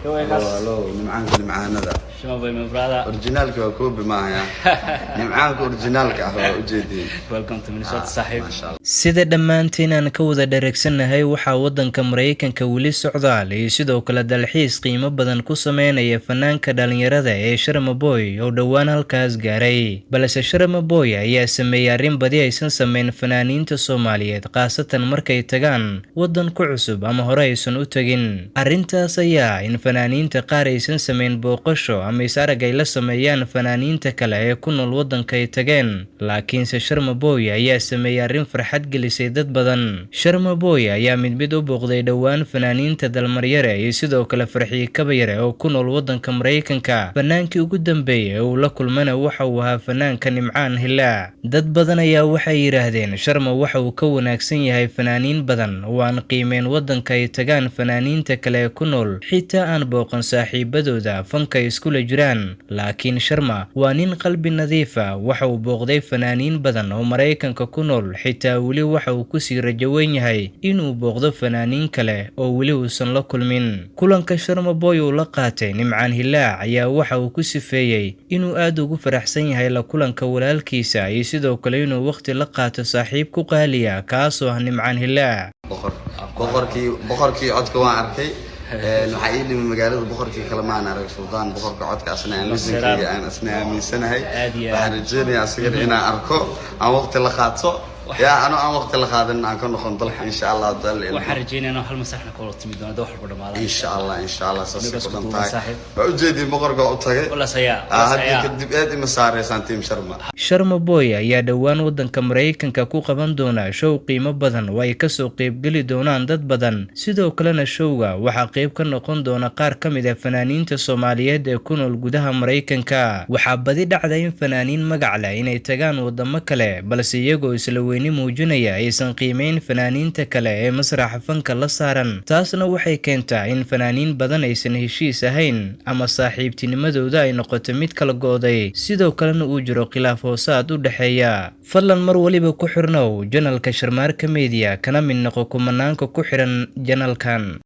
Halo, nimcaanka nimcaanada. Shama my brother. Originalka waa koobi maaya. Nimcaanka originalka ah waa ujeedin. Welcome to Minnesota saaxiib. Sida dhammaantiin aan ka wada dhereegsanahay waxa wadanka Mareykanka wali socdaal iyo sidoo kale dalxiis qiimo badan ku sameynaya fanaanka dhalinyarada ee Sharma Boy oo dhawaan halkaas gaaray. Balse Sharma Boy ayaa sameeyay arrin badi aysan sameyn fanaaniinta Soomaaliyeed qaasatan markay tagaan wadan ku cusub ama hore aysan u tagin. Arrintaas ayaa in fanaaniinta qaar aysan sameyn booqasho ama isarag ay la sameeyaan fanaaniinta kale ee ku nool wadanka ay tageen. Laakiinse Sharma Boy ayaa sameeyay arrin farxad gelisay dad badan. Sharma Boy ayaa mid u booqday dhawaan fanaaniinta dalmaryare iyo sidoo kale farxii kabayare oo ku nool wadanka Mareykanka. Fanaankii ugu dambeeyay oo la kulmana waxa uu ahaa fanaanka Nimcaan Hilaac. Dad badan ayaa waxay yiraahdeen Sharma waxa uu ka wanaagsan yahay fanaaniin badan oo aan qiimeyn wadanka ay tagaan fanaaniinta kale ee ku nool xitaa aan booqan saaxiibadooda fanka iskula jiraan. Laakiin Sharma waa nin qalbi nadiif ah, waxa uu booqday fanaaniin badan oo Mareykanka ku nool xitaa wali waxa uu ku sii rajo weyn yahay inuu booqdo fanaaniin kale oo wali uusan la kulmin. Kulanka Sharma Boy uu la qaatay Nimcaan Hilaac ayaa waxa uu ku sifeeyay inuu aad ugu faraxsan yahay la kulanka walaalkiisa iyo sidoo kale inuu waqti la qaato saaxiib ku qaaliya kaasoo ah Nimcaan Hilaac. boqorkii codka waan arkay waxa ii dhimay magaalada boqorkii kale ma aan arag Suldaan boqorka codka asna aan listenkayga aan asna aaminsanahay waxaan rajeynayaa asaga inaan arko aan waqti la qaato أنا وقت اللي خادن أكون خندل إن شاء الله ضل. وحرجينا إنه هالمساحة كلها تمدون دوح بدمالا. إن شاء الله إن شاء الله سأسكتون تاي. وجدي مقرقة أطهى. ولا سيا. هذه كدبئة مسارة سنتيم شرما. Sharma Boy ayaa dhawaan wadanka Mareykanka ku qaban doona show qiimo badan oo ay ka soo qayb gali doonaan dad badan. Sidoo kalena showga waxa qayb ka noqon doona qaar ka mid ah fanaaniinta Soomaaliyeed ee ku nool gudaha Mareykanka. Waxa badi dhacday in fanaaniin magac leh inay tagaan wadamo kale balse iyagoo isla weyn muujinaya aysan qiimeyn fanaaniinta kale ee masraxa fanka la saaran. Taasna waxay keentaa in fanaaniin badan aysan heshiis ahayn ama saaxiibtinimadooda ay noqoto mid kala go'day. Sidoo kalena uu jiro khilaaf hoosaad u dhaxeeya. Fadlan mar waliba ku xirnow channelka Sharmaarka Media kana mid noqo kumanaanka ku xiran channelkan.